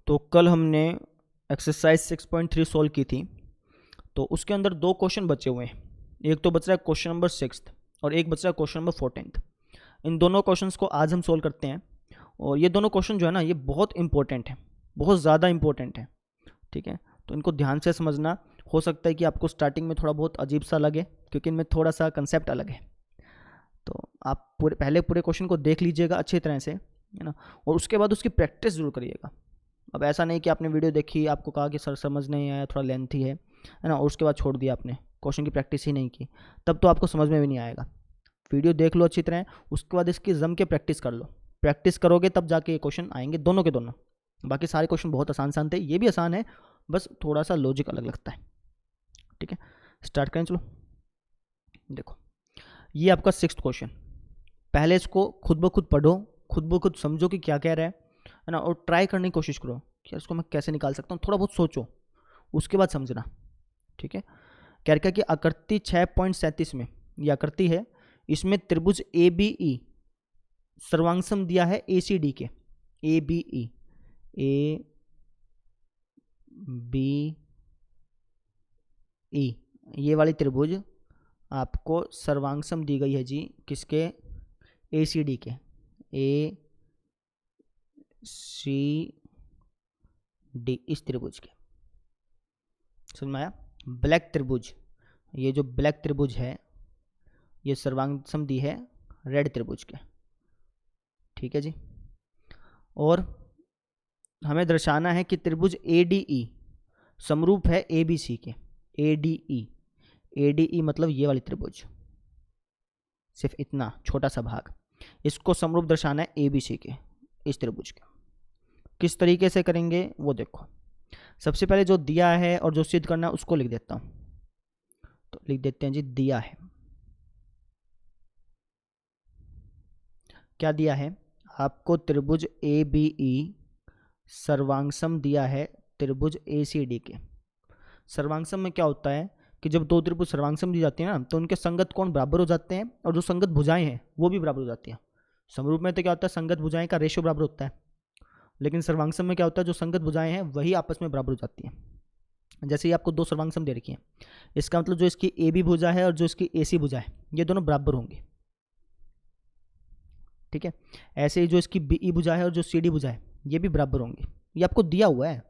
तो कल हमने एक्सरसाइज 6.3 सॉल्व की थी। तो उसके अंदर दो क्वेश्चन बचे हुए हैं। एक तो बच रहा है क्वेश्चन नंबर 6 और एक बच रहा है क्वेश्चन नंबर 14। इन दोनों क्वेश्चंस को आज हम सॉल्व करते हैं। और ये दोनों क्वेश्चन जो है ना, ये बहुत इंपॉर्टेंट है, बहुत ज़्यादा इंपॉर्टेंट है। ठीक है, तो इनको ध्यान से समझना। हो सकता है कि आपको स्टार्टिंग में थोड़ा बहुत अजीब सा लगे, क्योंकि इनमें थोड़ा सा कंसेप्ट अलग है। तो आप पहले पूरे क्वेश्चन को देख लीजिएगा अच्छी तरह से, है ना, और उसके बाद उसकी प्रैक्टिस जरूर करिएगा। अब ऐसा नहीं कि आपने वीडियो देखी, आपको कहा कि सर समझ नहीं आया, थोड़ा लेंथी है ना, और उसके बाद छोड़ दिया, आपने क्वेश्चन की प्रैक्टिस ही नहीं की, तब तो आपको समझ में भी नहीं आएगा। वीडियो देख लो अच्छी तरह, उसके बाद इसकी जम के प्रैक्टिस कर लो। प्रैक्टिस करोगे तब जाके ये क्वेश्चन आएंगे, दोनों के दोनों। बाकी सारे क्वेश्चन बहुत आसान थे, ये भी आसान है, बस थोड़ा सा लॉजिक अलग लगता है। ठीक है, स्टार्ट करें, चलो। देखो, ये आपका 6th क्वेश्चन। पहले इसको खुद ब खुद पढ़ो, खुद ब खुद समझो कि क्या कह रहा है ना, और ट्राई करने की कोशिश करो कि इसको मैं कैसे निकाल सकता हूँ। थोड़ा बहुत सोचो, उसके बाद समझना। ठीक है, कह रहा है कि आकृति 6.37 में ये आकृति है, इसमें त्रिभुज ए बी ई सर्वांगसम दिया है ए सी डी के। ए बी ई ये वाली त्रिभुज आपको सर्वांगसम दी गई है जी, किसके? ए सी डी के। ए सी डी, इस त्रिभुज के। समझ में आया? ब्लैक त्रिभुज, ये जो ब्लैक त्रिभुज है, ये सर्वांगसम दी है रेड त्रिभुज के। ठीक है जी, और हमें दर्शाना है कि त्रिभुज ए डी ई समरूप है ए बी सी के। ए डी ई मतलब ये वाली त्रिभुज, सिर्फ इतना छोटा सा भाग, इसको समरूप दर्शाना है ए बी सी के, इस त्रिभुज के। किस तरीके से करेंगे वो देखो। सबसे पहले जो दिया है और जो सिद्ध करना है उसको लिख देता हूं। तो लिख देते हैं जी, दिया है। क्या दिया है आपको? त्रिभुज ए बी ई सर्वांगसम दिया है त्रिभुज ए सी डी के। सर्वांगसम में क्या होता है कि जब दो त्रिभुज सर्वांगसम दी जाती है ना, तो उनके संगत कोण बराबर हो जाते हैं, और जो संगत भुजाएं हैं वो भी बराबर हो जाती हैं। समरूप में तो क्या होता है, संगत भुजाएं का रेशियो बराबर होता है, लेकिन सर्वांगसम में क्या होता है, जो संगत भुजाएं हैं वही आपस में बराबर हो जाती हैं। जैसे ही आपको दो सर्वांगसम दे रखी हैं, इसका मतलब जो इसकी ए बी भुजा है और जो इसकी ए सी भुजा है, ये दोनों बराबर होंगी। ठीक है, ऐसे ही जो इसकी बी ई भुजा है और जो सी डी भुजा है, ये भी बराबर होंगी। ये आपको दिया हुआ है,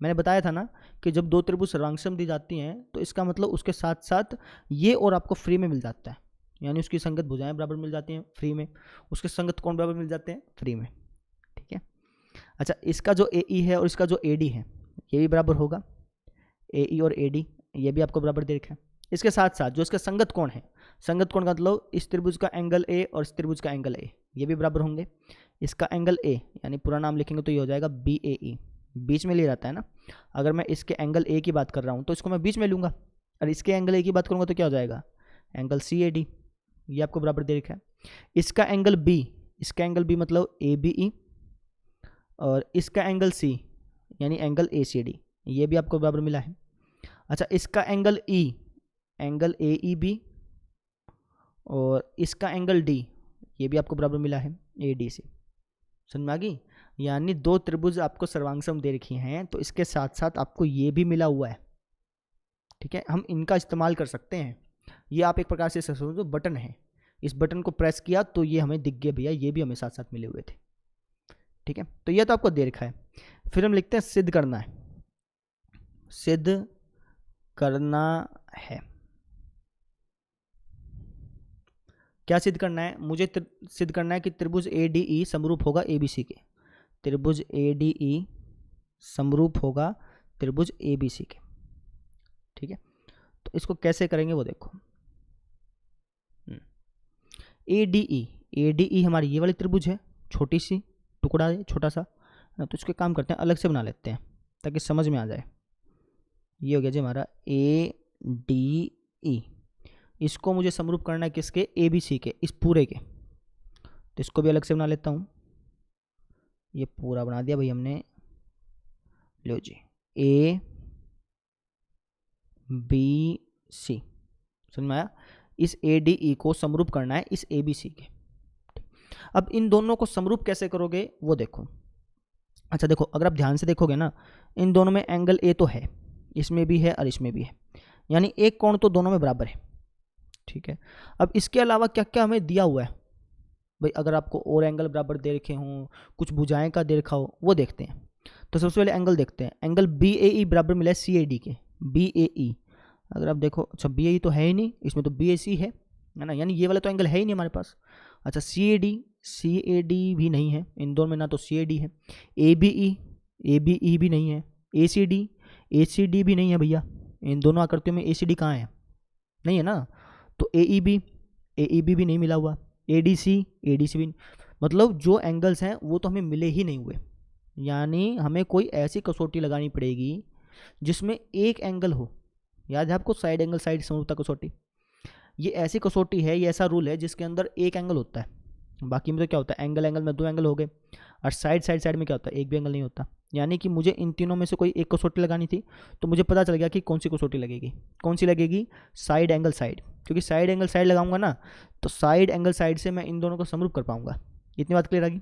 मैंने बताया था ना कि जब दो त्रिभुज सर्वांगसम दी जाती हैं तो इसका मतलब उसके साथ साथ ये और आपको फ्री में मिल जाता है, यानी उसकी संगत भुजाएं बराबर मिल जाती हैं फ्री में, उसके संगत कोण बराबर मिल जाते हैं फ्री में। ठीक है, अच्छा, इसका जो ए ई है और इसका जो ए डी है, ये भी बराबर होगा। ए ई और ए डी ये भी आपको बराबर दे रखा है। इसके साथ साथ जो इसका संगत कोण है, संगत कोण का मतलब इस त्रिभुज का एंगल ए और इस त्रिभुज का एंगल ए, ये भी बराबर होंगे। इसका एंगल ए, यानी पूरा नाम लिखेंगे तो ये हो जाएगा बी ए ई, बीच में ले जाता है ना। अगर मैं इसके एंगल ए की बात कर रहा हूँ तो इसको मैं बीच में लूँगा, और इसके एंगल ए की बात करूँगा तो क्या हो जाएगा? एंगल सी ए डी, ये आपको बराबर दे रखा है। इसका एंगल बी, इसका एंगल बी मतलब ए बी ई, और इसका एंगल सी यानी एंगल ए सी डी, ये भी आपको बराबर मिला है। अच्छा, इसका angle E, angle A E B, और इसका एंगल डी, ये भी आपको बराबर मिला है ए डी से। समझ में आ गई? यानी दो त्रिभुज आपको सर्वांगसम दे रखी हैं, तो इसके साथ साथ आपको ये भी मिला हुआ है। ठीक है, हम इनका इस्तेमाल कर सकते हैं। ये आप एक प्रकार से समझो बटन है, इस बटन को प्रेस किया तो ये हमें दिख गया, भैया ये भी हमें साथ साथ मिले हुए थे। ठीक है, तो ये तो आपको दे रखा है। फिर हम लिखते हैं सिद्ध करना है। सिद्ध करना है, क्या सिद्ध करना है? मुझे सिद्ध करना है कि त्रिभुज ए डी ई समरूप होगा ए बी सी के। त्रिभुज ए डी ई समरूप होगा त्रिभुज ए बी सी के। ठीक है, तो इसको कैसे करेंगे वो देखो। ए डी ई हमारी ये वाली त्रिभुज है, छोटी सी टुकड़ा है, छोटा सा ना, तो इसके काम करते हैं, अलग से बना लेते हैं ताकि समझ में आ जाए। ये हो गया जी हमारा ए डी ई। इसको मुझे समरूप करना है किसके? ए बी सी के, इस पूरे के। तो इसको भी अलग से बना लेता हूँ। ये पूरा बना दिया भाई हमने। लो जी, ए बी सी, समझ में आया? इस ए डी ई को समरूप करना है इस ए बी सी के। अब इन दोनों को समरूप कैसे करोगे वो देखो। अच्छा देखो, अगर आप ध्यान से देखोगे ना, इन दोनों में एंगल ए तो है, इसमें भी है और इसमें भी है, यानी एक कोण तो दोनों में बराबर है। ठीक है, अब इसके अलावा क्या क्या हमें दिया हुआ है भाई, अगर आपको और एंगल बराबर दे रखे हों, कुछ भुजाएं का दे रखा हो, वो देखते हैं। तो सबसे पहले एंगल देखते हैं, एंगल बी ए ई बराबर मिला है सी ए डी के, बी ए ई। अगर आप देखो, अच्छा बी ए ई तो है ही नहीं, इसमें तो बी ए सी है ना, यानी ये वाला तो एंगल है ही नहीं हमारे पास। अच्छा सी ए डी भी नहीं है, इन दोनों में ना तो सी ए डी है। ए बी ई भी नहीं है। ए सी डी भी नहीं है भैया, इन दोनों आकृतियों में ए सी डी कहाँ है, नहीं है ना। तो ए ई बी भी नहीं मिला हुआ, ए डी सी भी नहीं। मतलब जो एंगल्स हैं वो तो हमें मिले ही नहीं हुए, यानी हमें कोई ऐसी कसौटी लगानी पड़ेगी जिसमें एक एंगल हो। याद है आपको साइड एंगल साइड समरूपता कसौटी, ये ऐसी कसौटी है, ये ऐसा रूल है जिसके अंदर एक एंगल होता है। बाकी में तो क्या होता है, एंगल एंगल में दो एंगल हो गए, और साइड में क्या होता है, एक भी एंगल नहीं होता। यानी कि मुझे इन तीनों में से कोई एक कसौटी लगानी थी, तो मुझे पता चल गया कि कौन सी कसौटी लगेगी। कौन सी लगेगी, साइड एंगल साइड, क्योंकि साइड एंगल साइड लगाऊंगा ना, तो साइड एंगल साइड से मैं इन दोनों को समरूप कर पाऊंगा। इतनी बात क्लियर आ गई।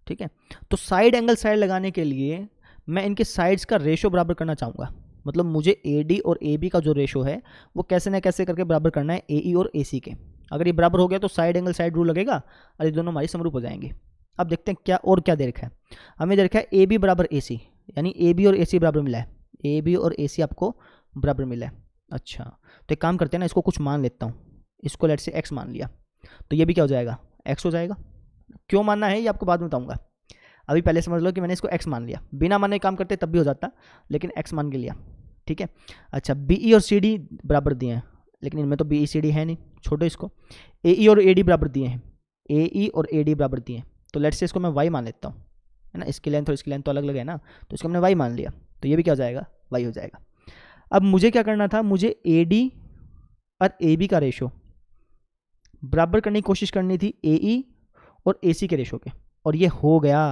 ठीक है, तो साइड एंगल साइड लगाने के लिए मैं इनके साइड्स का रेशो बराबर करना चाहूँगा। मतलब मुझे ए डी और ए बी का जो रेशो है वो कैसे ना कैसे करके बराबर करना है ए ई और ए सी के। अगर ये बराबर हो गया तो साइड एंगल साइड रूल लगेगा और ये दोनों हमारी समरूप हो जाएंगे। अब देखते हैं क्या और क्या दे रखा है। हमें दे रखा है ए बी बराबर ए सी, यानी ए बी और ए सी बराबर मिला है, ए बी और ए सी आपको बराबर मिला है। अच्छा, तो एक काम करते हैं ना, इसको कुछ मान लेता हूँ, इसको लेट से एक्स मान लिया, तो ये भी क्या हो जाएगा, एक्स हो जाएगा। क्यों मानना है ये आपको बाद में बताऊंगा, अभी पहले समझ लो कि मैंने इसको एक्स मान लिया, बिना माने काम करते तब भी हो जाता, लेकिन एक्स मान के लिया। ठीक है, अच्छा बी ई और सी डी बराबर दिए हैं, लेकिन इनमें तो बी ई सी डी है नहीं, छोड़ो इसको। ए ई और ए डी बराबर दिए हैं, ए ई और ए डी बराबर दिए हैं, तो लेट्स से इसको मैं वाई मान लेता हूँ, है ना, इसकी लेंथ और इसकी लेंथ तो अलग अलग है ना, तो इसको हमने वाई मान लिया, तो ये भी क्या हो जाएगा, वाई हो जाएगा। अब मुझे क्या करना था, मुझे ए डी और ए बी का रेशो बराबर करने की कोशिश करनी थी ए ई और ए सी के रेशो के, और ये हो गया।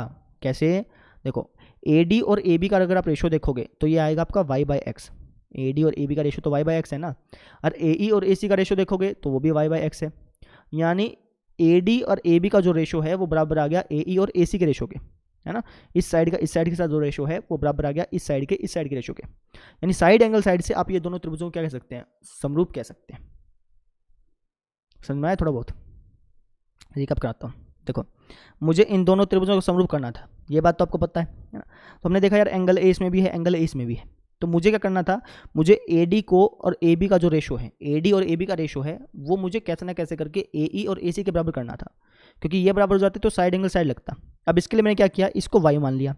कैसे, देखो ए डी और ए बी का अगर आप रेशो देखोगे तो ये आएगा आपका Y by X, A D और ए बी का रेशो तो वाई बाई एक्स है ना, और ए ई और ए सी का रेशो देखोगे तो वो भी वाई बाई एक्स है, यानी ए डी और ए बी का जो रेशो है वो बराबर आ गया ए ई और ए सी के रेशो के, है ना। इस साइड का इस साइड के साथ जो रेशो है वो बराबर आ गया इस साइड के रेशो के, यानी साइड एंगल साइड से आप ये दोनों त्रिभुजों को क्या कह सकते हैं, समरूप कह सकते हैं। समझ में आया थोड़ा बहुत, रिकैप कराता हूँ। देखो मुझे इन दोनों त्रिभुजों को समरूप करना था, ये बात तो आपको पता है ना। तो हमने देखा यार एंगल ए इसमें भी है, एंगल ए इसमें भी है, तो मुझे क्या करना था, मुझे ए डी को और ए बी का जो रेशो है, ए डी और ए बी का रेशो है वो मुझे कैसे ना कैसे करके ए ई और ए सी के बराबर करना था, क्योंकि ये बराबर हो जाते तो साइड एंगल साइड लगता। अब इसके लिए मैंने क्या किया, इसको वाई मान लिया,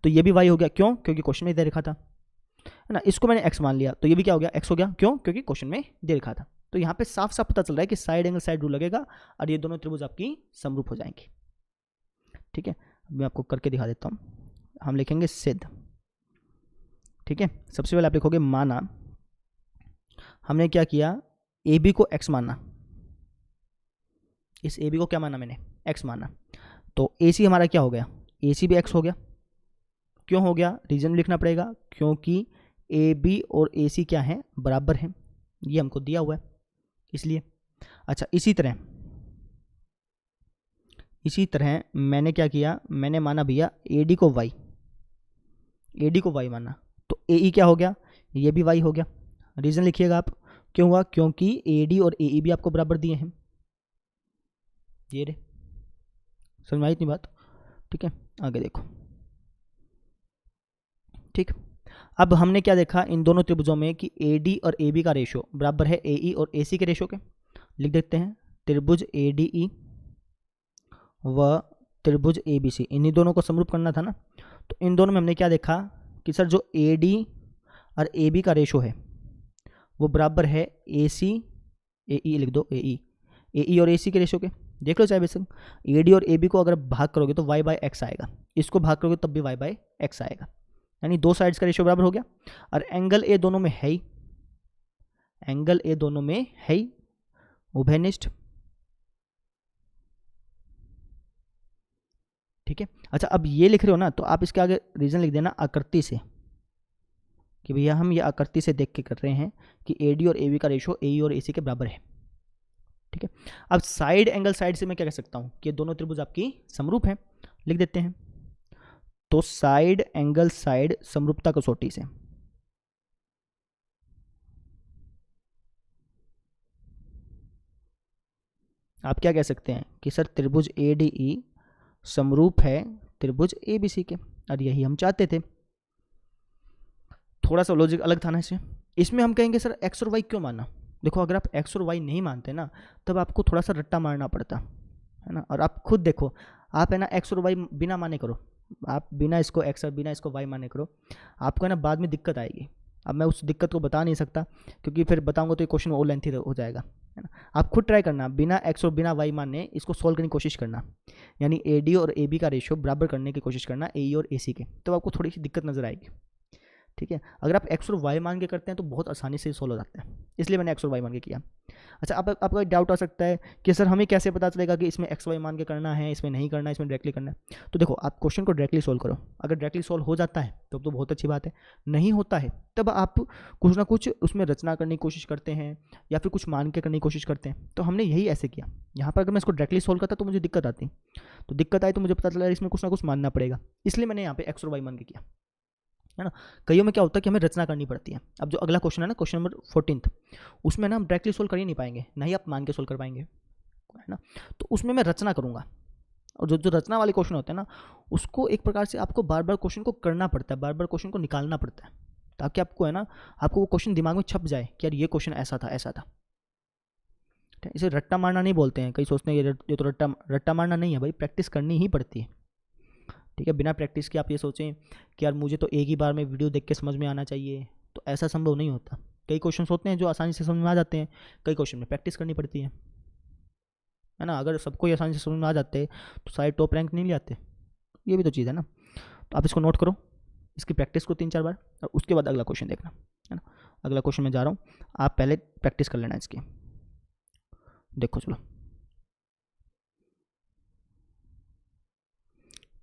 तो ये भी वाई हो गया, क्यों, क्योंकि क्वेश्चन में दे रखा था, है ना। इसको मैंने एक्स मान लिया, तो ये भी क्या हो गया, एक्स हो गया, क्यों, क्योंकि क्वेश्चन में दे रखा था। तो यहाँ पे साफ साफ पता चल रहा है कि साइड एंगल साइड रूल लगेगा और ये दोनों त्रिभुज आपकी समरूप हो जाएंगे। ठीक है, मैं आपको करके दिखा देता हूँ। हम लिखेंगे सिद्ध। ठीक है, सबसे पहले आप लिखोगे माना, हमने क्या किया, ए बी को एक्स माना, इस ए बी को क्या माना मैंने, एक्स माना, तो ए सी हमारा क्या हो गया, ए सी भी एक्स हो गया। क्यों हो गया, रीजन लिखना पड़ेगा, क्योंकि ए बी और ए सी क्या है, बराबर हैं, ये हमको दिया हुआ है इसलिए। अच्छा इसी तरह मैंने क्या किया, मैंने माना भैया ए डी को वाई माना, तो ए ई क्या हो गया, ये भी वाई हो गया। रीज़न लिखिएगा आप, क्यों हुआ, क्योंकि ए डी और ए ई भी आपको बराबर दिए हैं, ये रे, समझ में आई इतनी बात। ठीक है, आगे देखो। ठीक, अब हमने क्या देखा इन दोनों त्रिभुजों में कि ए डी और ए बी का रेशो बराबर है ए ई और ए सी के रेशो के। लिख देते हैं, त्रिभुज ए डी ई व त्रिभुज ए बी सी, इन्हीं दोनों को समरूप करना था ना। तो इन दोनों में हमने क्या देखा कि सर जो ए डी और ए बी का रेशो है वो बराबर है ए सी, ए ई लिख दो, ए ई और ए सी के रेशो के। देख लो चाहे बेशक, ए डी और ए बी को अगर भाग करोगे तो वाई बाय एक्स आएगा, इसको भाग करोगे तब भी वाई बाय एक्स आएगा, यानी दो साइड्स का रेशो बराबर हो गया। और एंगल ए दोनों में है ही, एंगल ए दोनों में है ही उभयनिष्ठ। ठीक है, अच्छा अब ये लिख रहे हो ना, तो आप इसके आगे रीजन लिख देना आकृति से, कि भैया हम ये आकृति से देख के कर रहे हैं कि ए डी और ए बी का रेशो ए ई और ए सी के बराबर है। ठीक है, अब साइड एंगल साइड से मैं क्या कह सकता हूँ कि दोनों त्रिभुज आपकी समरूप है, लिख देते हैं। तो साइड एंगल साइड समरूपता कसौटी से आप क्या कह सकते हैं कि सर त्रिभुज ADE समरूप है त्रिभुज ABC के, और यही हम चाहते थे। थोड़ा सा लॉजिक अलग था ना इसमें हम कहेंगे सर एक्स और वाई क्यों माना। देखो अगर आप एक्स और वाई नहीं मानते ना तब आपको थोड़ा सा रट्टा मारना पड़ता है ना। और आप खुद देखो, आप है ना एक्स और वाई बिना माने करो, आप बिना इसको एक्स और बिना इसको वाई माने करो, आपको है ना बाद में दिक्कत आएगी। अब मैं उस दिक्कत को बता नहीं सकता क्योंकि फिर बताऊंगा तो ये क्वेश्चन और लेंथी हो जाएगा, है ना। आप खुद ट्राई करना, बिना एक्स और बिना वाई मानने इसको सॉल्व करने की कोशिश करना, यानी AD और AB का रेशियो बराबर करने की कोशिश करना AE और AC के, तो आपको थोड़ी सी दिक्कत नजर आएगी। ठीक है, अगर आप एक्स और वाई मान के करते हैं तो बहुत आसानी से सोल्व हो जाता है, इसलिए मैंने एक्स और वाई मान के किया। अच्छा, अब आपका डाउट आ सकता है कि सर हमें कैसे पता चलेगा कि इसमें एक्स वाई मान के करना है, इसमें नहीं करना है, इसमें डायरेक्टली करना है। तो देखो आप क्वेश्चन को डायरेक्टली सोल्व करो, अगर डायरेक्टली सोल्व हो जाता है तो बहुत अच्छी बात है, नहीं होता है तब आप कुछ ना कुछ उसमें रचना करने की कोशिश करते हैं या फिर कुछ मान के करने की कोशिश करते हैं। तो हमने यही ऐसे किया। यहाँ पर अगर मैं इसको डायरेक्टली सोल्व करता तो मुझे दिक्कत आती, तो दिक्कत आई तो मुझे पता चला इसमें कुछ ना कुछ मानना पड़ेगा, इसलिए मैंने यहाँ पे एक्स और वाई मान के किया, है ना। कईयों में क्या होता है कि हमें रचना करनी पड़ती है। अब जो अगला क्वेश्चन है ना, क्वेश्चन नंबर 14, उसमें ना हम डायरेक्टली सोल्व कर ही नहीं पाएंगे, ना ही आप मान के सोल्व कर पाएंगे, है ना। तो उसमें मैं रचना करूंगा, और जो जो रचना वाले क्वेश्चन होते हैं ना उसको एक प्रकार से आपको बार बार क्वेश्चन को करना पड़ता है, बार बार क्वेश्चन को निकालना पड़ता है, ताकि आपको है ना आपको वो क्वेश्चन दिमाग में छप जाए कि यार ये क्वेश्चन ऐसा था ऐसा था। इसे रट्टा मारना नहीं बोलते हैं, कई सोचते हैं ये तो रट्टा मारना नहीं है भाई, प्रैक्टिस करनी ही पड़ती है। ठीक है, बिना प्रैक्टिस के आप ये सोचें कि यार मुझे तो एक ही बार में वीडियो देख के समझ में आना चाहिए, तो ऐसा संभव नहीं होता। कई क्वेश्चन होते हैं जो आसानी से समझ में आ जाते हैं, कई क्वेश्चन में प्रैक्टिस करनी पड़ती है ना। अगर सबको आसानी से समझ में आ जाते तो सारे टॉप रैंक नहीं ले आते, ये भी तो चीज़ है ना। तो आप इसको नोट करो, इसकी प्रैक्टिस को 3-4 बार, और उसके बाद अगला क्वेश्चन देखना, है ना। अगला क्वेश्चन मैं जा रहा हूँ, आप पहले प्रैक्टिस कर लेना इसकी। देखो चलो,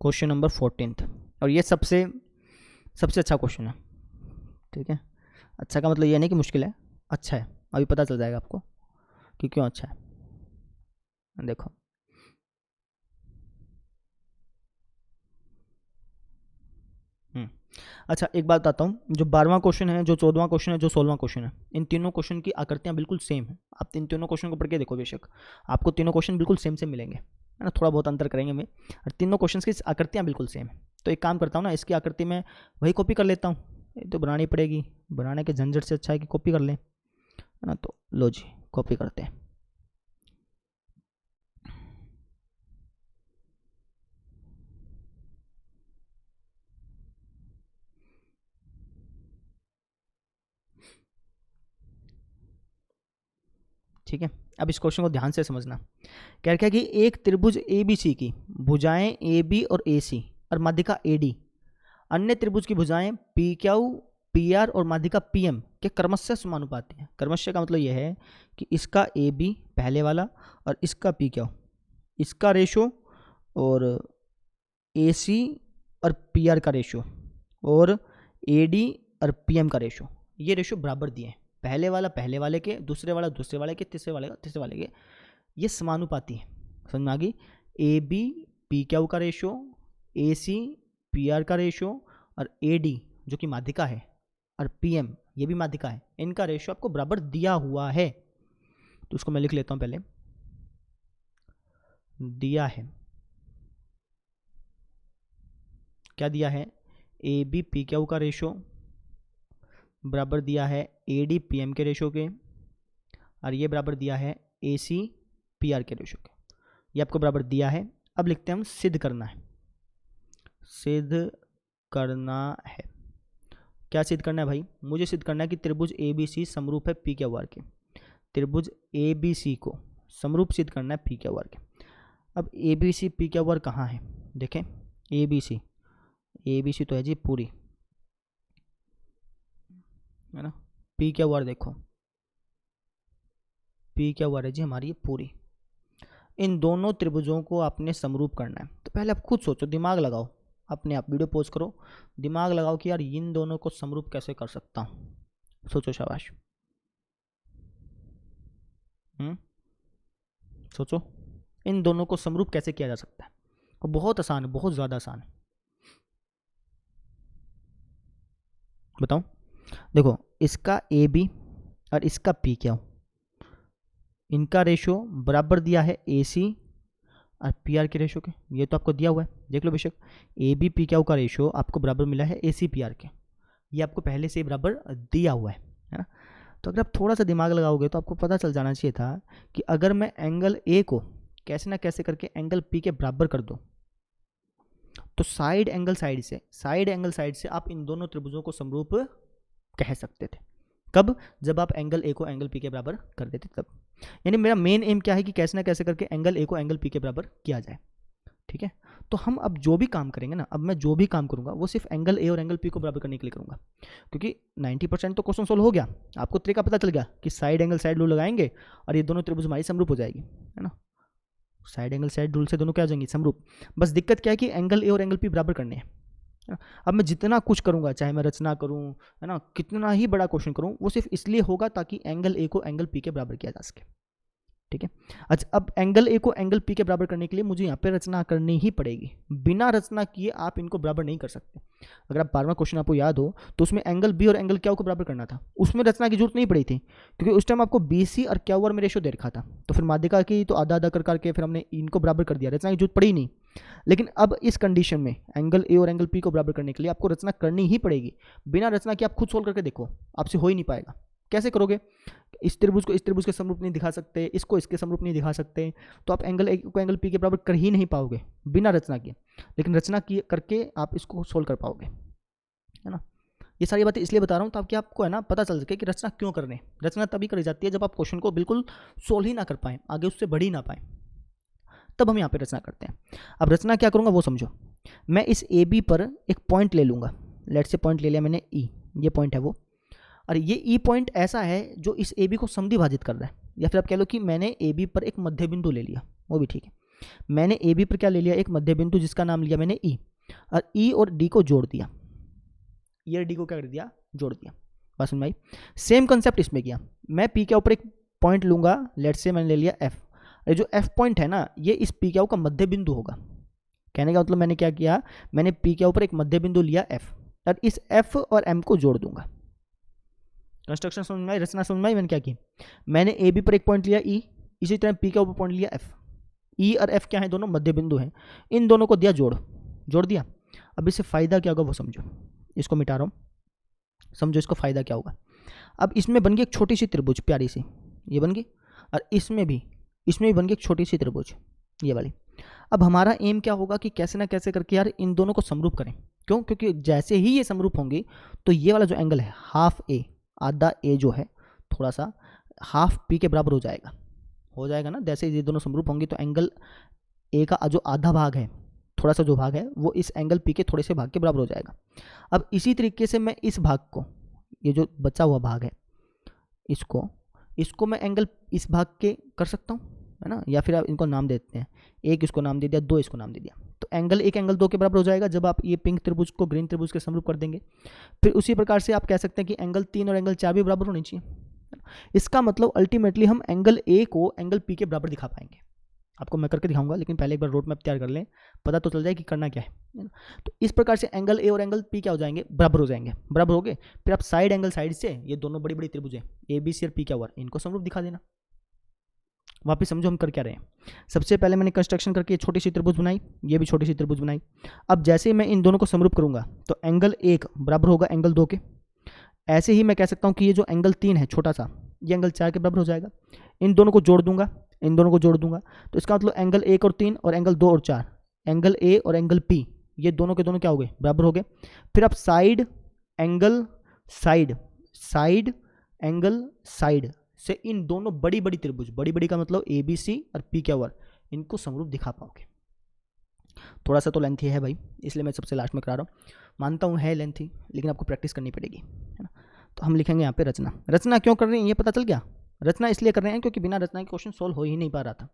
क्वेश्चन नंबर 14, और ये सबसे अच्छा क्वेश्चन है। ठीक है, अच्छा का मतलब ये नहीं कि मुश्किल है, अच्छा है, अभी पता चल जाएगा आपको कि क्यों अच्छा है। देखो अच्छा एक बात बताता हूँ, जो 12वां क्वेश्चन है, जो 14वां क्वेश्चन है, जो 16वां क्वेश्चन है, इन तीनों क्वेश्चन की आकृतियाँ बिल्कुल सेम है। आप इन तीनों क्वेश्चन को पढ़ के देखो, बेशक आपको तीनों क्वेश्चन बिल्कुल सेम सेम मिलेंगे, है ना। थोड़ा बहुत अंतर करेंगे मैं, और तीनों क्वेश्चन की आकृतियाँ बिल्कुल सेम है। तो एक काम करता हूँ ना, इसकी आकृति में वही कॉपी कर लेता हूँ, ये तो बनानी पड़ेगी, बनाने के झंझट से अच्छा है कि कॉपी कर लें, है ना। तो लो जी, कॉपी करते हैं। ठीक है, अब इस क्वेश्चन को ध्यान से समझना। क्या क्या कि एक त्रिभुज ABC की भुजाएं AB और AC और माध्यिका AD, अन्य त्रिभुज की भुजाएं PQ PR और माध्यिका PM के क्रमशः समानुपाती हैं। क्रमशः का मतलब यह है कि इसका AB पहले वाला और इसका PQ, इसका रेशो, और AC और PR का रेशो, और AD और PM का रेशो, ये रेशो बराबर दिए हैं। पहले वाला पहले वाले के, दूसरे वाला दूसरे वाले के, तीसरे वाले का तीसरे वाले के, ये समानुपाती है। समझ में आ गई। AB PQ का रेशो, AC PR का रेशो, और AD जो कि माध्यिका है, और PM ये भी माध्यिका है, इनका रेशो आपको बराबर दिया हुआ है। तो उसको मैं लिख लेता हूं पहले, दिया है, क्या दिया है, AB PQ का रेशो बराबर दिया है AD PM के रेशो के, और ये बराबर दिया है AC PR के रेशो के, ये आपको बराबर दिया है। अब लिखते हैं हम सिद्ध करना है, सिद्ध करना है। क्या सिद्ध करना है भाई, मुझे सिद्ध करना है कि त्रिभुज ABC समरूप है PQR के। त्रिभुज ABC को समरूप सिद्ध करना है PQR के। अब ABC PQR कहाँ है, देखें, ABC तो है जी पूरी, है ना। PQR देखो, PQR है जी हमारी ये पूरी। इन दोनों त्रिभुजों को आपने समरूप करना है, तो पहले आप खुद सोचो, दिमाग लगाओ, अपने आप वीडियो पॉज करो, दिमाग लगाओ कि यार इन दोनों को समरूप कैसे कर सकता हूँ। सोचो, शाबाश, सोचो इन दोनों को समरूप कैसे किया जा सकता है। और बहुत आसान है, बहुत ज़्यादा आसान है। बताओ। देखो, इसका ए बी और इसका पी क्यू, इनका रेशो बराबर दिया है ए सी और पी आर के रेशो के। ये तो आपको दिया हुआ है, देख लो बेशक। ए बी पी क्यू का रेशो आपको बराबर मिला है ए सी पी आर के, ये आपको पहले से ही बराबर दिया हुआ है ना। तो अगर आप थोड़ा सा दिमाग लगाओगे तो आपको पता चल जाना चाहिए था कि अगर मैं एंगल ए को कैसे ना कैसे करके एंगल पी के बराबर कर दूं, तो साइड एंगल साइड से आप इन दोनों त्रिभुजों को समरूप कह सकते थे। कब? जब आप एंगल ए को एंगल पी के बराबर कर देते तब। यानी मेरा मेन एम क्या है कि कैसे ना कैसे करके एंगल ए को एंगल पी के बराबर किया जाए, ठीक है। तो हम अब जो भी काम करेंगे ना, अब मैं जो भी काम करूंगा वो सिर्फ एंगल ए और एंगल पी को बराबर करने के लिए करूंगा, क्योंकि 90% तो क्वेश्चन सोल्व हो गया। आपको तरीका पता चल गया कि साइड एंगल साइड रूल लगाएंगे और ये दोनों त्रिभुज हमारी समरूप हो जाएगी, है ना। साइड एंगल साइड रूल से दोनों क्या हो जाएंगी? समरूप। बस दिक्कत क्या है कि एंगल ए और एंगल पी बराबर करने हैं, है ना। अब मैं जितना कुछ करूंगा, चाहे मैं रचना करूं, है ना, कितना ही बड़ा क्वेश्चन करूं, वो सिर्फ इसलिए होगा ताकि एंगल ए को एंगल पी के बराबर किया जा सके, ठीक है। अच्छा, अब एंगल ए को एंगल पी के बराबर करने के लिए मुझे यहाँ पे रचना करनी ही पड़ेगी। बिना रचना किए आप इनको बराबर नहीं कर सकते। अगर आप 12वां क्वेश्चन आपको याद हो तो उसमें एंगल बी और एंगल क्यू को बराबर करना था, उसमें रचना की जरूरत नहीं पड़ी थी, क्योंकि उस टाइम आपको बी सी और क्यू आर में रेशो दे रखा था। तो फिर माध्यिका की तो आधा आधा कर करके फिर हमने इनको बराबर कर दिया, रचना की जरूरत पड़ी नहीं। लेकिन अब इस कंडीशन में एंगल ए और एंगल पी को बराबर करने के लिए आपको रचना करनी ही पड़ेगी। बिना रचना के आप खुद सोल्व करके देखो, आपसे हो ही नहीं पाएगा। कैसे करोगे? इस त्रिभुज को इस त्रिभुज के समरूप नहीं दिखा सकते, इसको इसके समरूप नहीं दिखा सकते, तो आप एंगल ए को एंगल पी के बराबर कर ही नहीं पाओगे बिना रचना किए। लेकिन रचना किए करके आप इसको सोल्व कर पाओगे, है ना। ये सारी बातें इसलिए बता रहा हूँ ताकि आपको, है ना, पता चल सके कि रचना क्यों करने। रचना तभी करी जाती है जब आप क्वेश्चन को बिल्कुल सोल्व ही ना कर पाएँ, आगे उससे बढ़ ही ना पाएँ, तब हम यहाँ पे रचना करते हैं। अब रचना क्या करूँगा वो समझो। मैं इस ए बी पर एक पॉइंट ले लूँगा, लेट से पॉइंट ले लिया मैंने ई, ये पॉइंट है वो, और ये ई पॉइंट ऐसा है जो इस ए बी को समद्विभाजित कर रहा है। या फिर आप कह लो कि मैंने ए बी पर एक मध्य बिंदु ले लिया, वो भी ठीक है। मैंने ए बी पर क्या ले लिया? एक मध्य बिंदु जिसका नाम लिया मैंने ई, और ई और डी को जोड़ दिया। ई और डी को क्या कर दिया? जोड़ दिया। बात समझ में आई? सेम कंसेप्ट इसमें किया। मैं पी के ऊपर एक पॉइंट लूंगा, लेट से मैंने ले लिया एफ, ये जो एफ पॉइंट है ना, ये इस पी के का मध्य बिंदु होगा। कहने का मतलब मैंने क्या किया, मैंने पी के ऊपर एक मध्य बिंदु लिया एफ, और इस एफ और एम को जोड़ दूंगा। कंस्ट्रक्शन समझ में आई? रचना समझ में आई? मैंने क्या की, मैंने ए बी पर एक पॉइंट लिया ई, इसी तरह पी के ऊपर पॉइंट लिया एफ। ई और एफ क्या है? दोनों मध्य बिंदु हैं, इन दोनों को दिया जोड़ दिया। अब इससे फायदा क्या होगा वो समझो, इसको मिटा रहा हूँ, समझो इसको फायदा क्या होगा। अब इसमें बन गई एक छोटी सी त्रिभुज प्यारी सी, ये बन गई, और इसमें भी बन गई एक छोटी सी त्रिभुज, ये वाली। अब हमारा एम क्या होगा कि कैसे ना कैसे करके यार इन दोनों को समरूप करें। क्यों? क्योंकि जैसे ही ये समरूप होंगे तो ये वाला जो एंगल है हाफ ए, आधा ए जो है थोड़ा सा हाफ पी के बराबर हो जाएगा ना। जैसे ये दोनों समरूप होंगे तो एंगल ए का जो आधा भाग है, थोड़ा सा जो भाग है, वो इस एंगल पी के थोड़े से भाग के बराबर हो जाएगा। अब इसी तरीके से मैं इस भाग को, ये जो बचा हुआ भाग है, इसको मैं एंगल इस भाग के कर सकता हूँ, है ना। या फिर आप इनको नाम देते हैं, एक इसको नाम दे दिया, दो इसको नाम दे दिया, तो एंगल एक एंगल दो के बराबर हो जाएगा जब आप ये पिंक त्रिभुज को ग्रीन त्रिभुज के समरूप कर देंगे। फिर उसी प्रकार से आप कह सकते हैं कि एंगल 3 और एंगल 4 भी बराबर होनी चाहिए। इसका मतलब अल्टीमेटली हम एंगल ए को एंगल पी के बराबर दिखा पाएंगे। आपको मैं करके दिखाऊंगा, लेकिन पहले एक बार रोड मैप तैयार कर लें, पता तो चल जाए कि करना क्या है ना। तो इस प्रकार से एंगल ए और एंगल पी क्या हो जाएंगे? बराबर हो जाएंगे। बराबर हो गए, फिर आप साइड एंगल साइड से ये दोनों बड़ी बड़ी त्रिभुज हैं ए बी सी और पी क्या हुआ, इनको समरूप दिखा देना। वापिस समझो हम कर क्या रहे हैं। सबसे पहले मैंने कंस्ट्रक्शन करके छोटी सी त्रिभुज बनाई, ये भी छोटी सी त्रिभुज बनाई। अब जैसे ही मैं इन दोनों को समरूप करूंगा तो एंगल 1 बराबर होगा एंगल 2 के। ऐसे ही मैं कह सकता हूँ कि ये जो एंगल 3 है छोटा सा, ये एंगल 4 के बराबर हो जाएगा। इन दोनों को जोड़ दूंगा, तो इसका मतलब एंगल 1 और 3 और एंगल 2 और 4, एंगल ए और एंगल पी, ये दोनों के दोनों क्या हो गए? बराबर हो गए। फिर आप साइड एंगल साइड से इन दोनों बड़ी बड़ी त्रिभुज, बड़ी बड़ी का मतलब ए बी सी और पी क्या हुआ, इनको समरूप दिखा पाओगे। थोड़ा सा तो लेंथी है भाई, इसलिए मैं सबसे लास्ट में करा रहा हूँ, मानता हूँ है लेंथी, लेकिन आपको प्रैक्टिस करनी पड़ेगी, है ना। तो हम लिखेंगे यहाँ पे रचना क्यों कर रहे हैं ये पता चल गया। रचना इसलिए कर रहे हैं क्योंकि बिना रचना के क्वेश्चन सोल्व हो ही नहीं पा रहा था।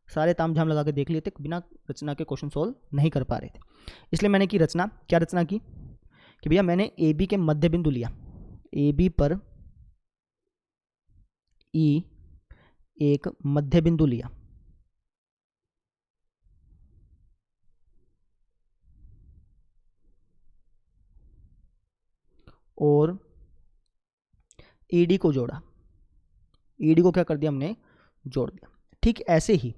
सारे तामझाम लगा के देख लिए थे, बिना रचना के क्वेश्चन सोल्व नहीं कर पा रहे थे, इसलिए मैंने की रचना। क्या रचना की कि भैया मैंने ए बी के मध्य बिंदु लिया, ए बी पर ई एक मध्य बिंदु लिया, और ईडी को जोड़ा, ईडी को क्या कर दिया हमने, जोड़ दिया। ठीक ऐसे ही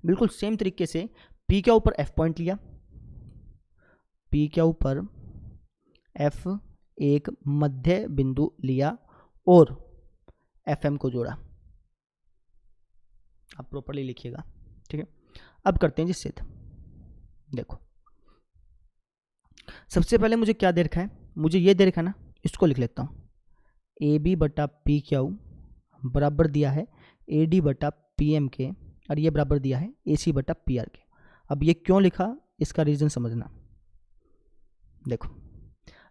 बिल्कुल सेम तरीके से पी के ऊपर एफ पॉइंट लिया, पी के ऊपर एफ एक मध्य बिंदु लिया और एफ एम को जोड़ा। आप प्रॉपरली लिखिएगा, ठीक है। अब करते हैं जी सिद्ध। देखो सबसे पहले मुझे क्या दे रखा है, मुझे ये दे रखा है ना, इसको लिख लेता हूँ, ए बी बटा पी क्यू बराबर दिया है ए डी बटा पी एम के, और ये बराबर दिया है ए सी बटा पी आर के। अब ये क्यों लिखा, इसका रीज़न समझना। देखो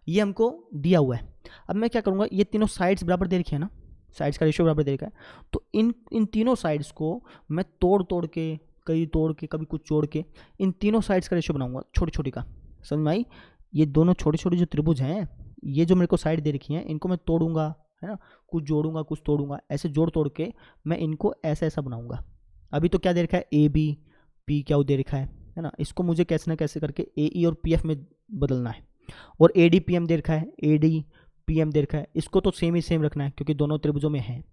ये हमको दिया हुआ है, अब मैं क्या करूँगा, ये तीनों साइड्स बराबर दे रखी है ना, साइड्स का रेशियो बराबर दे रखा है, तो इन तीनों साइड्स को मैं तोड़ के, कई तोड़ के, कभी कुछ जोड़ के, इन तीनों साइड्स का रेशियो बनाऊंगा छोटी छोटी का। समझ में आई? ये दोनों छोटे छोटे जो त्रिभुज हैं, ये जो मेरे को साइड दे रखी हैं, इनको मैं तोड़ूंगा, है ना, कुछ जोड़ूंगा कुछ तोड़ूंगा, ऐसे जोड़ तोड़ के मैं इनको ऐसा ऐसा बनाऊंगा। अभी तो क्या दे रखा है, ए बी पी क्या दे रखा है ना, इसको मुझे कैसे ना कैसे करके ए ई और पी एफ में बदलना है। और ए डी पी एम दे रखा है, ए डी पी एम दे रखा है, इसको तो सेम ही सेम रखना है क्योंकि दोनों त्रिभुजों में है।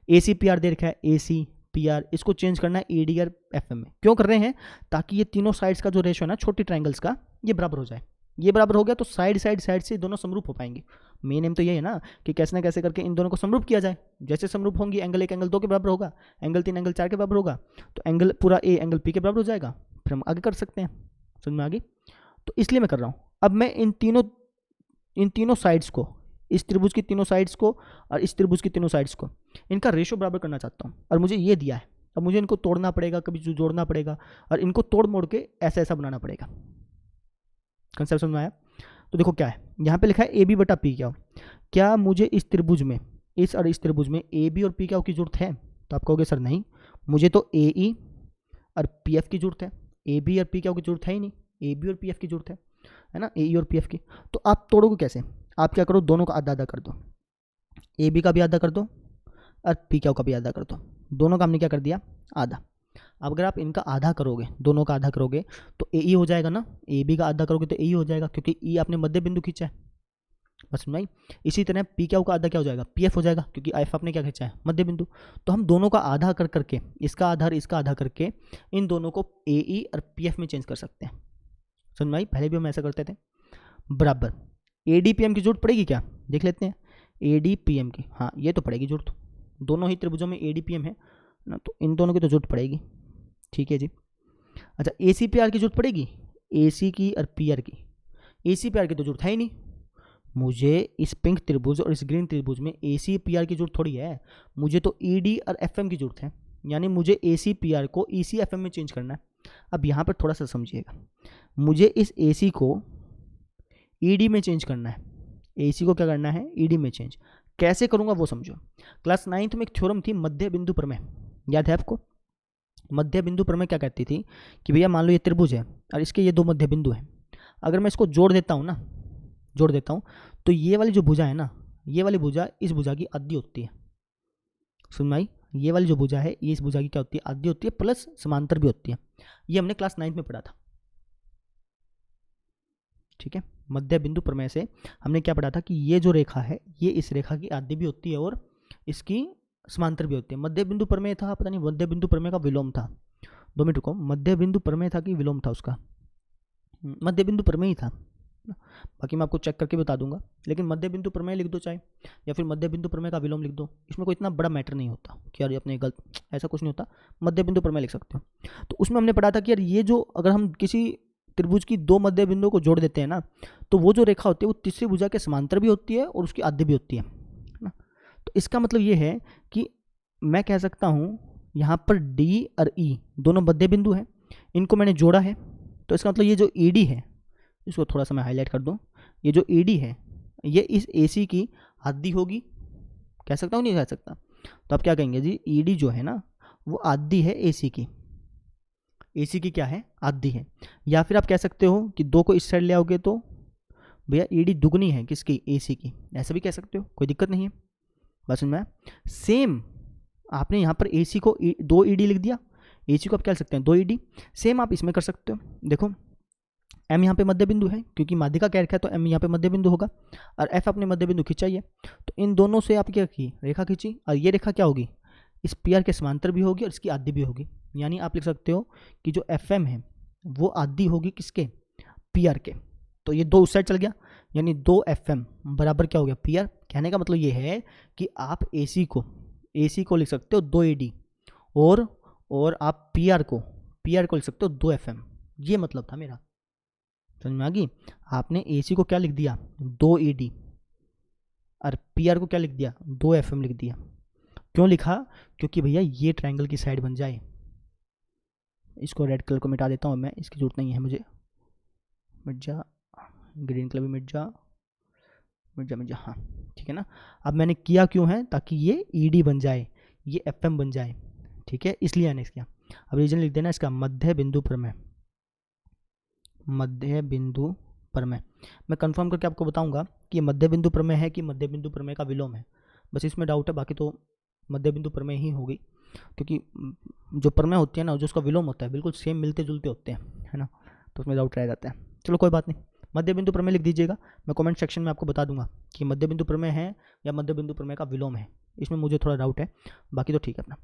ए सी पी आर दे रखा है, ए सी पी आर, इसको चेंज करना है ए डी और एफ एम में। क्यों कर रहे हैं, ताकि ये तीनों साइड्स का जो रेशियो है ना छोटी ट्राइंगल्स का, ये बराबर हो जाए। ये बराबर हो गया तो साइड से दोनों समरूप हो पाएंगे। मेन एम तो ये है ना कि कैसे ना कैसे करके इन दोनों को समरूप किया जाए। जैसे समरूप होंगी, एंगल 1 एंगल 2 के बराबर होगा, एंगल 3 एंगल 4 के बराबर होगा, तो एंगल पूरा ए एंगल पी के बराबर हो जाएगा, फिर हम आगे कर सकते हैं। समझ में आ गई? तो इसलिए मैं कर रहा हूँ। अब मैं इन तीनों साइड्स को, इस त्रिभुज की तीनों साइड्स को और इस त्रिभुज की तीनों साइड्स को, इनका रेशियो बराबर करना चाहता हूँ, और मुझे ये दिया है। अब मुझे इनको तोड़ना पड़ेगा, कभी जोड़ना पड़ेगा, और इनको तोड़ मोड़ के ऐसा ऐसा बनाना पड़ेगा। कंसेप्ट समझ में आया? तो देखो क्या है, यहाँ पे लिखा है ए बी बटा पी क्या मुझे इस त्रिभुज में, इस और इस त्रिभुज में ए बी और पी की जरूरत है? तो आप कहोगे सर नहीं, मुझे तो ए ई और पी एफ की जरूरत है, ए बी और पी की जरूरत है ही नहीं, ए बी और पी एफ की जरूरत है ना, ए ई और पी एफ की। तो आप तोड़ोगे कैसे? आप क्या करो, दोनों का आधा आधा कर दो, ए बी का भी आधा कर दो और पी क्यू का भी आधा कर दो। दोनों का हमने क्या कर दिया, आधा। अब अगर आप इनका आधा करोगे, दोनों का आधा करोगे, तो ए ई हो जाएगा ना, ए बी का आधा करोगे तो ए ई हो जाएगा, क्योंकि ई आपने मध्य बिंदु खींचा है। बस नहीं, इसी तरह पी क्यू का आधा क्या हो जाएगा, पी एफ हो जाएगा, क्योंकि एफ आपने क्या खींचा है, मध्य बिंदु। तो हम दोनों का आधा कर करके, इसका आधा और इसका आधा करके, इन दोनों को ए ई और पी एफ में चेंज कर सकते हैं। समझ में आई? पहले भी हम ऐसा करते थे। बराबर ए डी पी एम की जरूरत पड़ेगी क्या, देख लेते हैं। ए डी पी एम की, हाँ ये तो पड़ेगी जरूरत, दोनों ही त्रिभुजों में ए डी पी एम है ना, तो इन दोनों की तो जरूरत पड़ेगी। ठीक है जी। अच्छा, ए सी पी आर की जरूरत पड़ेगी, ए सी की और पी आर की। ए सी पी आर की तो जरूरत है ही नहीं, मुझे इस पिंक त्रिभुज और इस ग्रीन त्रिभुज में ए सी पी आर की जरूरत थोड़ी है, मुझे तो ई डी और एफ एम की जरूरत है। यानी मुझे ए सी पी आर को ई सी एफ एम में चेंज करना है। अब यहाँ पर थोड़ा सा समझिएगा, मुझे इस ए सी को ई डी में चेंज करना है, ए सी को क्या करना है, ई डी में चेंज। कैसे करूँगा वो समझो। क्लास 9th में एक थ्योरम थी मध्य बिंदु प्रमेय, याद है आपको? मध्य बिंदु प्रमेय क्या कहती थी कि भैया मान लो ये त्रिभुज है और इसके ये दो मध्य बिंदु हैं, अगर मैं इसको जोड़ देता हूँ ना, जोड़ देता हूँ, तो ये वाली जो भुजा है ना, ये वाली भुजा इस भुजा की आधी होती है। सुन भाई, ये वाली जो भुजा है ये इस भुजा की क्या होती है, आधी होती है, प्लस समांतर भी होती है। ये हमने क्लास 9th में पढ़ा था। ठीक है, मध्य बिंदु प्रमेय से हमने क्या पढ़ा था कि ये जो रेखा है ये इस रेखा की आधी भी होती है और इसकी समांतर भी होती है। मध्य बिंदु प्रमेय था, पता नहीं मध्य बिंदु प्रमेय का विलोम था, 2 मिनट रुको, मध्य बिंदु प्रमेय था कि विलोम था उसका? मध्य बिंदु प्रमेय ही था, बाकी मैं आपको चेक करके बता दूंगा, लेकिन मध्य बिंदु प्रमेय लिख दो चाहे, या फिर मध्य बिंदु प्रमेय का विलोम लिख दो, इसमें कोई इतना बड़ा मैटर नहीं होता कि यार अपने गलत, ऐसा कुछ नहीं होता, मध्य बिंदु प्रमेय लिख सकते हो। तो उसमें हमने पढ़ा था कि यार ये जो, अगर हम किसी त्रिभुज की दो मध्य बिंदुओं को जोड़ देते हैं ना, तो वो जो रेखा होती है वो तीसरी भुजा के समांतर भी होती है और उसकी आधी भी होती है ना। तो इसका मतलब ये है कि मैं कह सकता हूँ यहाँ पर डी और ई दोनों मध्य बिंदु हैं, इनको मैंने जोड़ा है, तो इसका मतलब ये जो ई डी है, इसको थोड़ा सा मैं हाईलाइट कर दूँ, ये जो ई डी है ये इस ए सी की आधी होगी, कह सकता हूँ नहीं कह सकता? तो आप क्या कहेंगे जी, ई डी जो है ना वो आधी है ए सी की, ए सी की क्या है, आधी है। या फिर आप कह सकते हो कि दो को इस साइड ले आओगे तो भैया ई डी दुगनी है किसकी, ए सी की, ऐसा भी कह सकते हो, कोई दिक्कत नहीं है। बस में सेम आपने यहाँ पर ए सी को दो ई डी लिख दिया, ए सी को आप क्या लिख सकते हैं, दो ई डी। सेम आप इसमें कर सकते हो। देखो एम यहाँ पे मध्य बिंदु है, क्योंकि माध्यिका क्या है तो एम यहाँ पे मध्य बिंदु होगा, और एफ अपने मध्य बिंदु खींचा ही है। तो इन दोनों से आप क्या की रेखा खींची, और ये रेखा क्या होगी, इस पी आर के समांतर भी होगी और इसकी आधी भी होगी। यानी आप लिख सकते हो कि जो एफ एम है वो आधी होगी किसके, पी आर के। तो ये दो उस साइड चल गया, यानी 2 एफ एम बराबर क्या हो गया, पी आर। कहने का मतलब ये है कि आप ए सी को लिख सकते हो 2 ए डी, और आप पी आर को लिख सकते हो 2 एफ एम। ये मतलब था मेरा, समझ में आ गई। आपने ए सी को क्या लिख दिया, 2 ए डी, और पी आर को क्या लिख दिया, 2 एफ एम लिख दिया। क्यों लिखा, क्योंकि भैया ये ट्रायंगल की साइड बन जाए। इसको रेड कलर को मिटा देता हूँ मैं, इसकी जरूरत नहीं है मुझे, मिट जा, ग्रीन कलर भी मिट जा, हाँ ठीक है ना। अब मैंने किया क्यों है, ताकि ये ई डी बन जाए, ये एफ एम बन जाए, ठीक है, इसलिए मैंने किया। अब रीजन लिख देना इसका, मध्य बिंदु प्रमेय। मैं कंफर्म करके आपको बताऊंगा कि ये मध्य बिंदु प्रमेय है कि मध्य बिंदु प्रमेय का विलोम है, बस इसमें डाउट है, बाकी तो मध्य बिंदु प्रमेय ही होगी। क्योंकि जो प्रमेय होती है ना, जो उसका विलोम होता है, बिल्कुल सेम मिलते जुलते होते हैं, है ना, तो उसमें डाउट रह जाता है। चलो कोई बात नहीं, मध्य बिंदु प्रमेय लिख दीजिएगा, मैं कमेंट सेक्शन में आपको बता दूंगा कि मध्य बिंदु प्रमेय है या मध्य बिंदु प्रमेय का विलोम है। इसमें मुझे थोड़ा डाउट है, बाकी तो ठीक है अपना।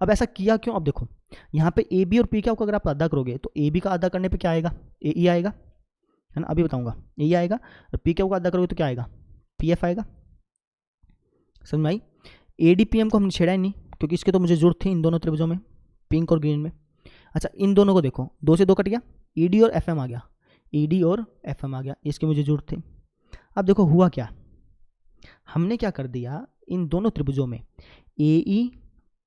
अब ऐसा किया क्यों, अब देखो यहाँ पे ए बी और पी क्या को अगर आप आधा करोगे तो ए बी का आधा करने पे क्या आएगा, ए ई आएगा, है ना, अभी बताऊंगा। ए ई आएगा, और पी क्या को आधा करोगे तो क्या आएगा, पी एफ आएगा। समझ में आई। ए डी पी एम को हमने छेड़ा ही नहीं, क्योंकि इसके तो मुझे जरूरत थी इन दोनों त्रिभुजों में, पिंक और ग्रीन में। अच्छा, इन दोनों को देखो, 2 से 2 कट गया, ई डी और एफ एम आ गया, ई डी और एफ एम आ गया, इसकी मुझे जरूरत थी। अब देखो हुआ क्या, हमने क्या कर दिया, इन दोनों त्रिभुजों में ए ई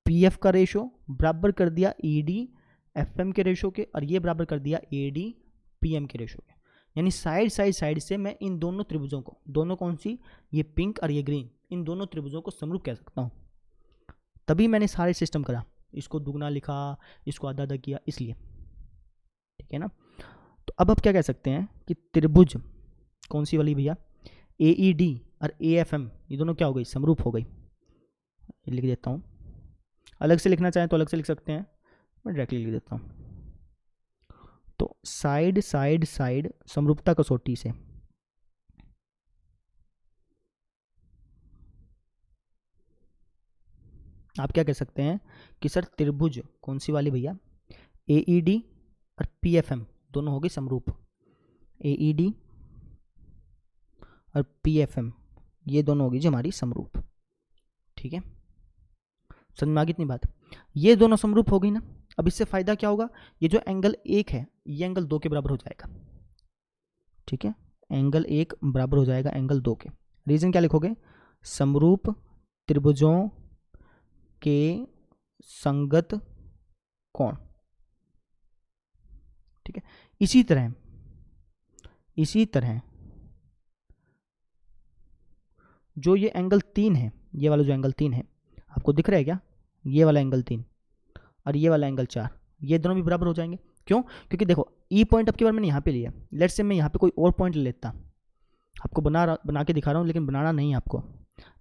पी एफ का रेशो बराबर कर दिया ई डी एफ एम के रेशो के, और ये बराबर कर दिया ए डी पी एम के रेशो के। यानी साइड से मैं इन दोनों त्रिभुजों को, दोनों कौन सी, ये पिंक और ये ग्रीन, इन दोनों त्रिभुजों को समरूप कह सकता हूँ। तभी मैंने सारे सिस्टम करा, इसको दुगना लिखा, इसको आधा आधा किया, इसलिए, ठीक है ना। तो अब आप क्या कह सकते हैं कि त्रिभुज कौन सी वाली भैया, ए ई डी और ए एफ एम, ये दोनों क्या हो गई, समरूप हो गई। लिख देता हूँ, अलग से लिखना चाहें तो अलग से लिख सकते हैं, मैं डायरेक्टली लिख देता हूँ। तो साइड समरूपता कसौटी से आप क्या कह सकते हैं कि सर त्रिभुज कौन सी वाली भैया, ए ई डी और पी एफ एम दोनों हो गए समरूप। ए ई डी और पी एफ एम ये दोनों होगी जी हमारी समरूप, ठीक है, समझ में आ गई इतनी बात। ये दोनों समरूप हो गई ना। अब इससे फायदा क्या होगा, ये जो एंगल 1 है ये एंगल 2 के बराबर हो जाएगा, ठीक है, एंगल 1 बराबर हो जाएगा एंगल 2 के। रीजन क्या लिखोगे, समरूप त्रिभुजों के संगत कोण, ठीक है। इसी तरह जो ये एंगल 3 है, ये वाला जो एंगल 3 है आपको दिख रहा है क्या, ये वाला एंगल 3 और ये वाला एंगल 4, ये दोनों भी बराबर हो जाएंगे। क्यों, क्योंकि देखो ई पॉइंट अब की बार मैंने यहाँ पे लिया, लेट्स से मैं यहाँ पे कोई और पॉइंट ले लेता, आपको बना के दिखा रहा हूँ लेकिन बनाना नहीं आपको।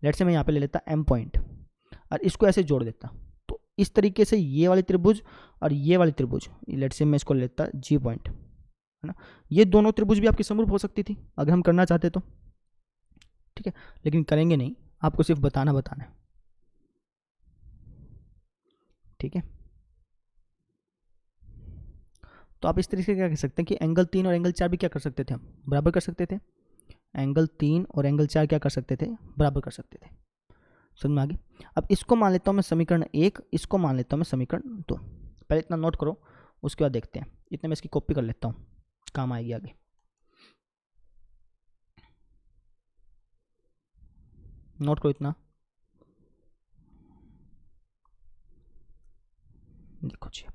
लेट्स से मैं यहाँ पे ले लेता एम पॉइंट और इसको ऐसे जोड़ देता, तो इस तरीके से ये वाली त्रिभुज और ये वाली त्रिभुज, लेट्स से मैं इसको लेता जी पॉइंट, है ना, ये दोनों त्रिभुज भी आपकी समरूप हो सकती थी अगर हम करना चाहते तो, ठीक है, लेकिन करेंगे नहीं, आपको सिर्फ बताना है, ठीक है। तो आप इस तरीके से क्या कह सकते हैं कि एंगल 3 और एंगल 4 भी क्या कर सकते थे, हम बराबर कर सकते थे। एंगल 3 और एंगल 4 क्या कर सकते थे, बराबर कर सकते थे। समझ में आ गई। अब इसको मान लेता हूँ मैं समीकरण 1, इसको मान लेता हूँ मैं समीकरण 2। पहले इतना नोट करो, उसके बाद देखते हैं। इतने मैं इसकी कॉपी कर लेता हूँ, काम आएगी आगे। नोट करो इतना, देखो जी,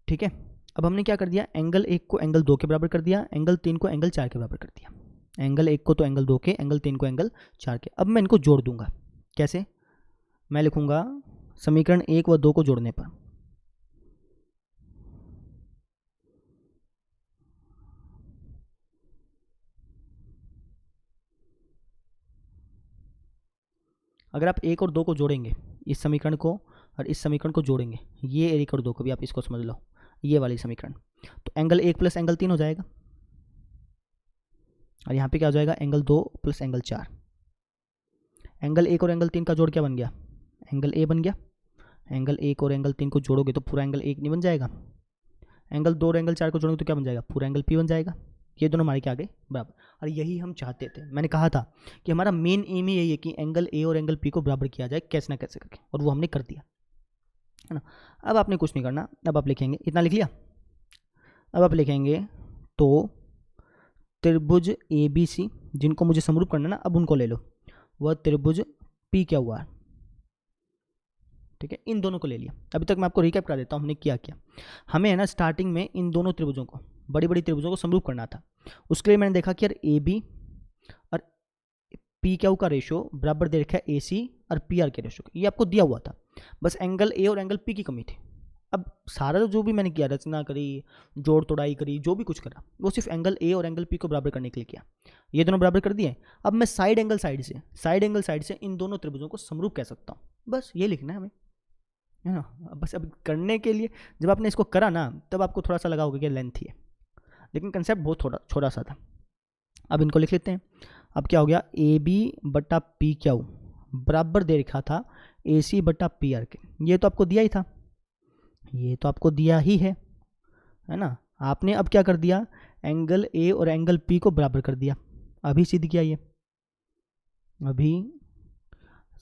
ठीक है। अब हमने क्या कर दिया, एंगल 1 को एंगल 2 के बराबर कर दिया, एंगल 3 को एंगल 4 के बराबर कर दिया। एंगल 1 को तो एंगल 2 के, एंगल 3 को एंगल 4 के। अब मैं इनको जोड़ दूंगा, कैसे, मैं लिखूंगा समीकरण 1 व 2 को जोड़ने पर अगर आप 1 और 2 को जोड़ेंगे, इस समीकरण को और इस समीकरण को जोड़ेंगे, ये 1 और 2 को भी आप इसको समझ लो, ये वाली समीकरण, तो एंगल 1 प्लस एंगल 3 हो जाएगा, और यहाँ पे क्या हो जाएगा, एंगल 2 प्लस एंगल 4। एंगल 1 और एंगल 3 का जोड़ क्या बन गया, एंगल ए बन गया। एंगल 1 और एंगल 3 को जोड़ोगे तो पूरा एंगल 1 नहीं बन जाएगा, एंगल 2 और एंगल 4 को जोड़ोगे तो क्या बन जाएगा, पूरा एंगल पी बन जाएगा। ये दोनों हमारे क्या आ गए, बराबर। और यही हम चाहते थे, मैंने कहा था कि हमारा मेन एम ही यही है कि एंगल ए और एंगल पी को बराबर किया जाए कैसे ना कैसे करके, और वो हमने कर दिया, है ना। अब आपने कुछ नहीं करना, अब आप लिखेंगे, इतना लिख लिया। अब आप लिखेंगे तो त्रिभुज ए बी सी, जिनको मुझे समरूप करना ना, अब उनको ले लो, वह त्रिभुज पी क्या हुआ, ठीक है, इन दोनों को ले लिया। अभी तक मैं आपको रिकैप करा देता हूँ हमने क्या किया। हमें है ना स्टार्टिंग में इन दोनों त्रिभुजों को, बड़ी बड़ी त्रिभुजों को समरूप करना था। उसके लिए मैंने देखा कि यार ए बी और पी क्यू का रेशो बराबर दे रखा है ए सी और पी आर के रेशो, ये आपको दिया हुआ था, बस एंगल ए और एंगल पी की कमी थी। अब सारा जो भी मैंने किया, रचना करी, जोड़ तोड़ाई करी, जो भी कुछ करा, वो सिर्फ एंगल ए और एंगल पी को बराबर करने के लिए किया। ये दोनों बराबर कर दिए। अब मैं साइड एंगल साइड से इन दोनों त्रिभुजों को समरूप कह सकता हूँ, बस ये लिखना है हमें, है ना। बस अब करने के लिए जब आपने इसको करा ना, तब आपको थोड़ा सा लगा होगा कि लेंथ ही है, लेकिन कंसेप्ट बहुत थोड़ा छोटा सा था। अब इनको लिख लेते हैं। अब क्या हो गया, ए बी बटा पी क्यू बराबर दे रखा था ए सी बटा पी आर के, ये तो आपको दिया ही था, ये तो आपको दिया ही है ना। आपने अब क्या कर दिया, एंगल ए और एंगल पी को बराबर कर दिया, अभी सिद्ध किया, ये अभी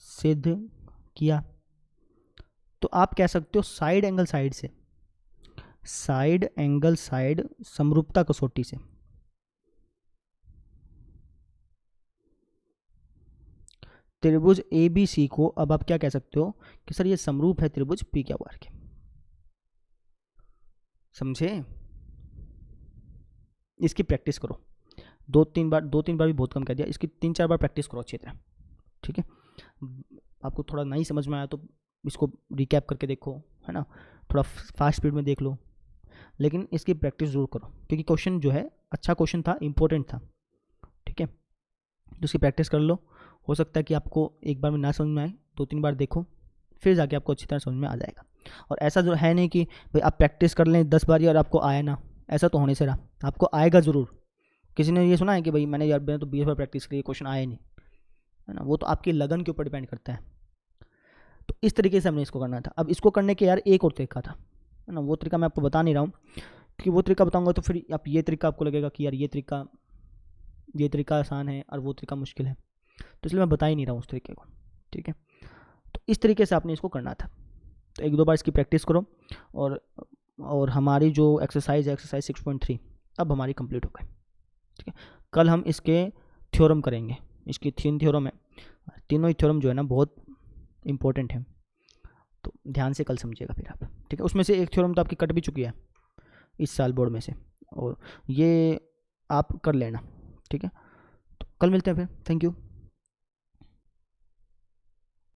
सिद्ध किया। तो आप कह सकते हो साइड एंगल साइड समरूपता कसौटी से त्रिभुज ए बी सी को अब आप क्या कह सकते हो कि सर ये समरूप है त्रिभुज पी क्यू आर के। समझे, इसकी प्रैक्टिस करो, दो तीन बार भी बहुत कम कह दिया, इसकी 3-4 बार प्रैक्टिस करो अच्छी तरह, ठीक है। आपको थोड़ा नहीं समझ में आया तो इसको रिकैप करके देखो, है ना, थोड़ा फास्ट स्पीड में देख लो, लेकिन इसकी प्रैक्टिस जरूर करो, क्योंकि क्वेश्चन जो है अच्छा क्वेश्चन था, इंपॉर्टेंट था, ठीक है। तो इसकी प्रैक्टिस कर लो, हो सकता है कि आपको एक बार में ना समझ में आए, 2-3 बार देखो, फिर जाके आपको अच्छी तरह समझ में आ जाएगा। और ऐसा जो है नहीं कि भाई आप प्रैक्टिस कर लें 10 बार और आपको आया ना, ऐसा तो होने से रहा, आपको आएगा ज़रूर। किसी ने ये सुना है कि भाई मैंने तो 20 बार प्रैक्टिस करी, क्वेश्चन आया नहीं, है ना, वो तो आपकी लगन के ऊपर डिपेंड करता है। तो इस तरीके से हमने इसको करना था। अब इसको करने के यार एक और तरीका था, है ना, वो तरीका मैं आपको बता नहीं रहा हूँ, क्योंकि वो तरीका बताऊँगा तो फिर आप ये तरीका आपको लगेगा कि यार ये तरीका आसान है और वो तरीका मुश्किल है, तो इसलिए मैं बता ही नहीं रहा हूँ उस तरीके को, ठीक है। तो इस तरीके से आपने इसको करना था। तो 1-2 बार इसकी प्रैक्टिस करो, और हमारी जो एक्सरसाइज है, एक्सरसाइज 6.3 अब हमारी कंप्लीट हो गई, ठीक है। कल हम इसके थ्योरम करेंगे, इसकी 3 थ्योरम है, तीनों ही थ्योरम जो है ना बहुत इंपॉर्टेंट है, तो ध्यान से कल समझिएगा फिर आप, ठीक है। उसमें से एक थ्योरम तो आपकी कट भी चुकी है इस साल बोर्ड में से, और ये आप कर लेना, ठीक है। तो कल मिलते हैं फिर, थैंक यू।